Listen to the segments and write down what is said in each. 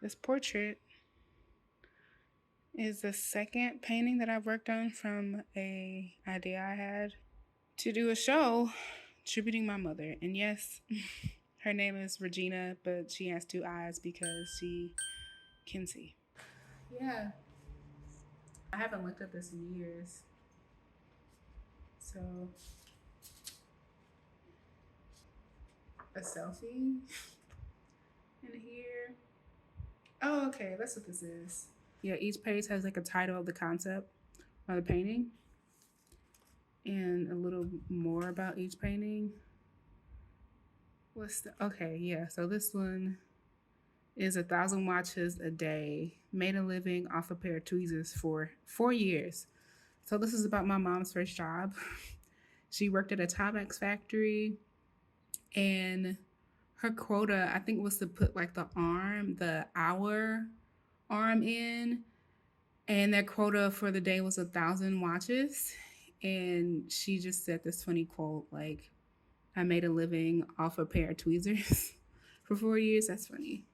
This portrait is the second painting that I've worked on from a idea I had to do a show tributing my mother. And yes, her name is Regina, but she has two eyes because she can see. Yeah, I haven't looked at this in years. So, a selfie in here. Oh, okay, that's what this is. Yeah, each page has like a title of the concept of the painting and a little more about each painting. Okay, yeah, so this one is 1,000 watches a day, made a living off a pair of tweezers for 4 years. So this is about my mom's first job. She worked at a Timex factory, and her quota, I think, was to put like the hour arm in, and their quota for the day was 1,000 watches. And she just said this funny quote like, "I made a living off a pair of tweezers for 4 years." That's funny.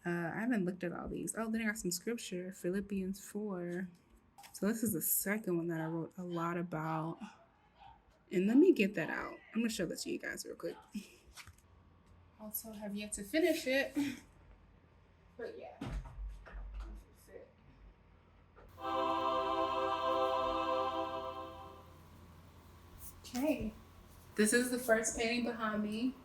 I haven't looked at all these. Oh, then I got some scripture, Philippians 4. So this is the second one that I wrote a lot about. And let me get that out. I'm gonna show that to you guys real quick. Also have yet to finish it. But yeah. Okay. This is the first painting behind me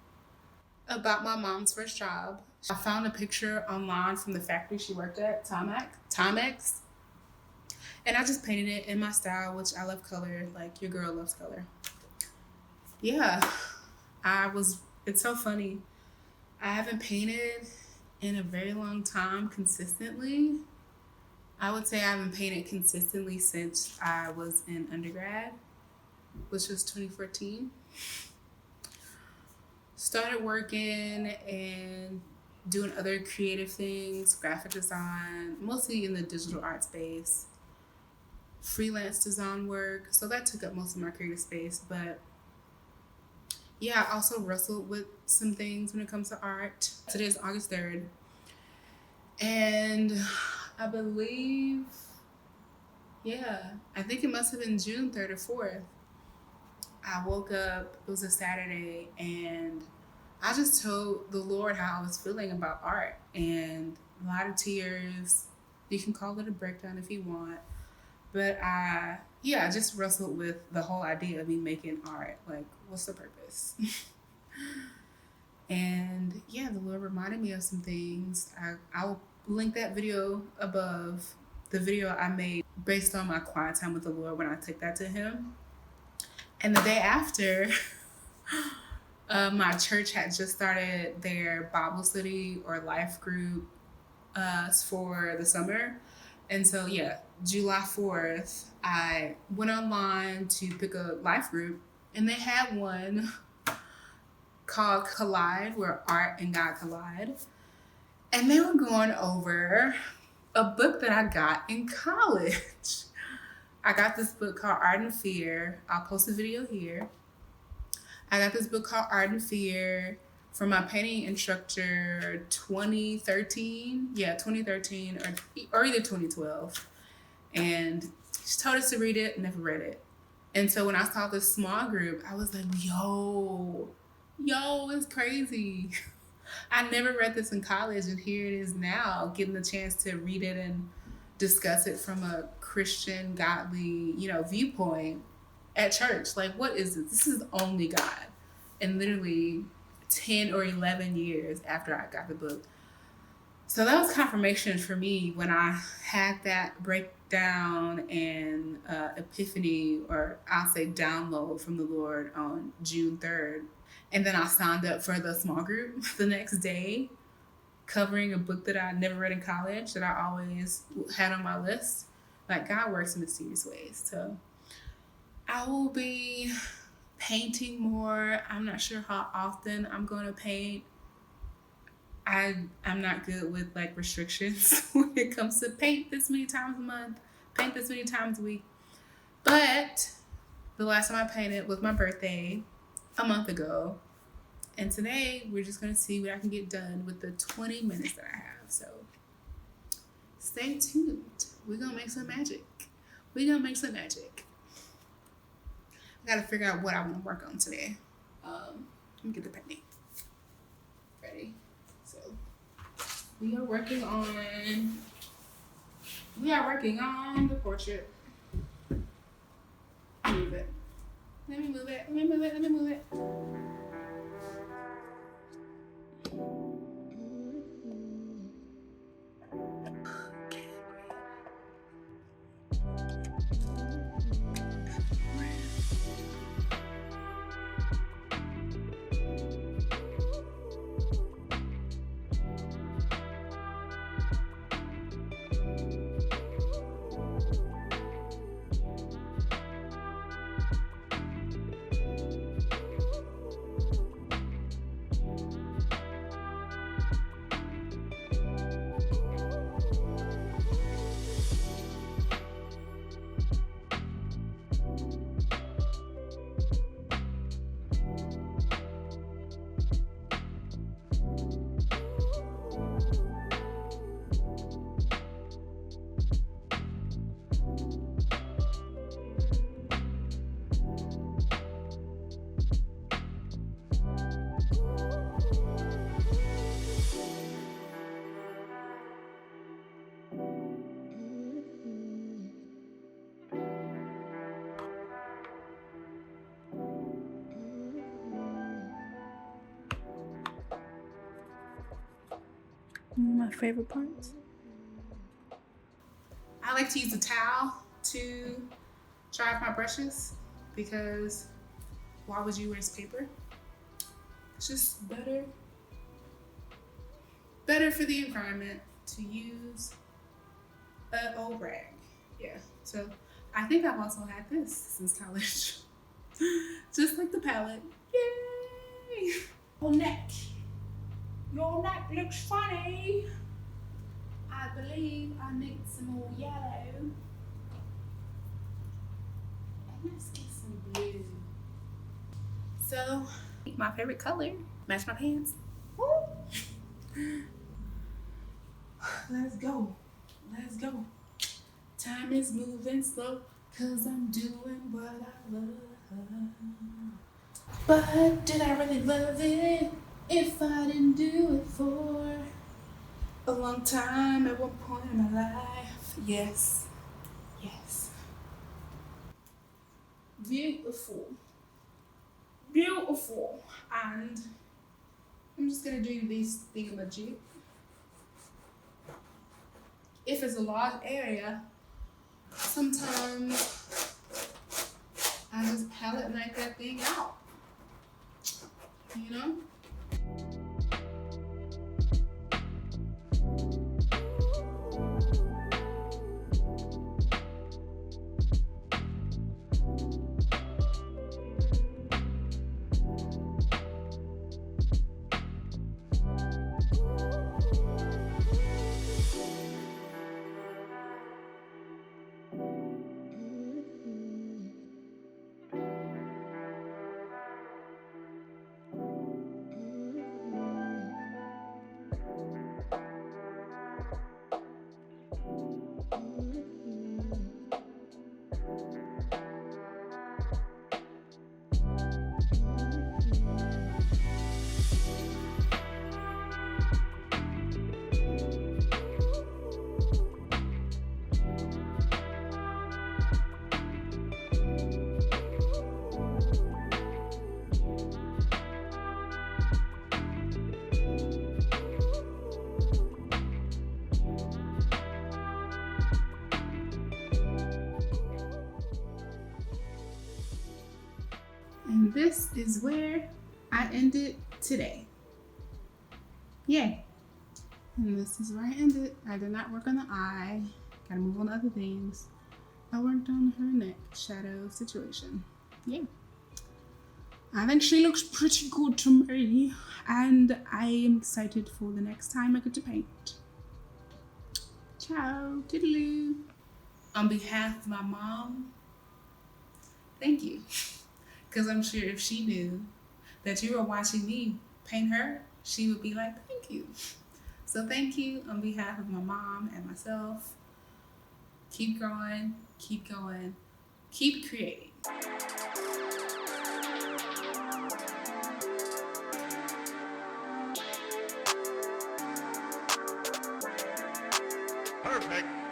about my mom's first job. I found a picture online from the factory she worked at, Timex. And I just painted it in my style, which I love color, like your girl loves color. Yeah, it's so funny. I haven't painted in a very long time consistently. I would say I haven't painted consistently since I was in undergrad, which was 2014. Started working and doing other creative things, graphic design, mostly in the digital art space, freelance design work. So that took up most of my creative space. But yeah, I also wrestled with some things when it comes to art. Today is August 3rd. And I believe, I think it must have been June 3rd or 4th. I woke up, it was a Saturday, and I just told the Lord how I was feeling about art, and a lot of tears. You can call it a breakdown if you want. But I just wrestled with the whole idea of me making art. Like, what's the purpose? And yeah, the Lord reminded me of some things. I'll link that video above, the video I made based on my quiet time with the Lord when I took that to Him. And the day after, my church had just started their Bible study or life group for the summer. And so, July 4th, I went online to pick a life group, and they had one called Collide, where art and God collide. And they were going over a book that I got in college. I got this book called Art and Fear. I'll post a video here. I got this book called Art and Fear from my painting instructor 2013. Yeah, 2013 or either 2012. And she told us to read it, never read it. And so when I saw this small group, I was like, yo, it's crazy. I never read this in college, and here it is now, getting the chance to read it and discuss it from a Christian, godly, viewpoint at church. Like, what is this? This is only God. And literally 10 or 11 years after I got the book. So that was confirmation for me when I had that breakdown and epiphany, or I'll say download from the Lord on June 3rd. And then I signed up for the small group the next day, covering a book that I never read in college that I always had on my list. Like, God works in mysterious ways. So I will be painting more. I'm not sure how often I'm going to paint. I'm not good with like restrictions when it comes to paint this many times a month, paint this many times a week. But the last time I painted was my birthday a month ago. And today we're just gonna see what I can get done with the 20 minutes that I have. So stay tuned. We're gonna make some magic. We're gonna make some magic. I gotta figure out what I want to work on today. Let me get the painting ready. So we are working on the portrait. Move it. Let me move it. Let me move it. Let me move it. My favorite parts. I like to use a towel to dry off my brushes because why would you waste paper? It's just better for the environment to use an old rag. Yeah. So I think I've also had this since college. Just like the palette. Yay! Your neck looks funny. I believe I need some more yellow. And let's get some blue. So, my favorite color. Match my pants. Woo! Let's go. Let's go. Time is moving slow, 'cause I'm doing what I love. But did I really love it if I didn't do it for a long time at one point in my life? Yes. Yes. Beautiful. Beautiful. And I'm just gonna do these thingamajig. If it's a large area, sometimes I just palette knife that thing out. You know? And this is where I ended today. Yay. And this is where I ended. I did not work on the eye. Gotta move on to other things. I worked on her neck shadow situation. Yay. I think she looks pretty good to me. And I am excited for the next time I get to paint. Ciao. Toodaloo. On behalf of my mom, thank you. Because I'm sure if she knew that you were watching me paint her, she would be like, thank you. So thank you on behalf of my mom and myself. Keep growing, keep going, keep creating. Perfect.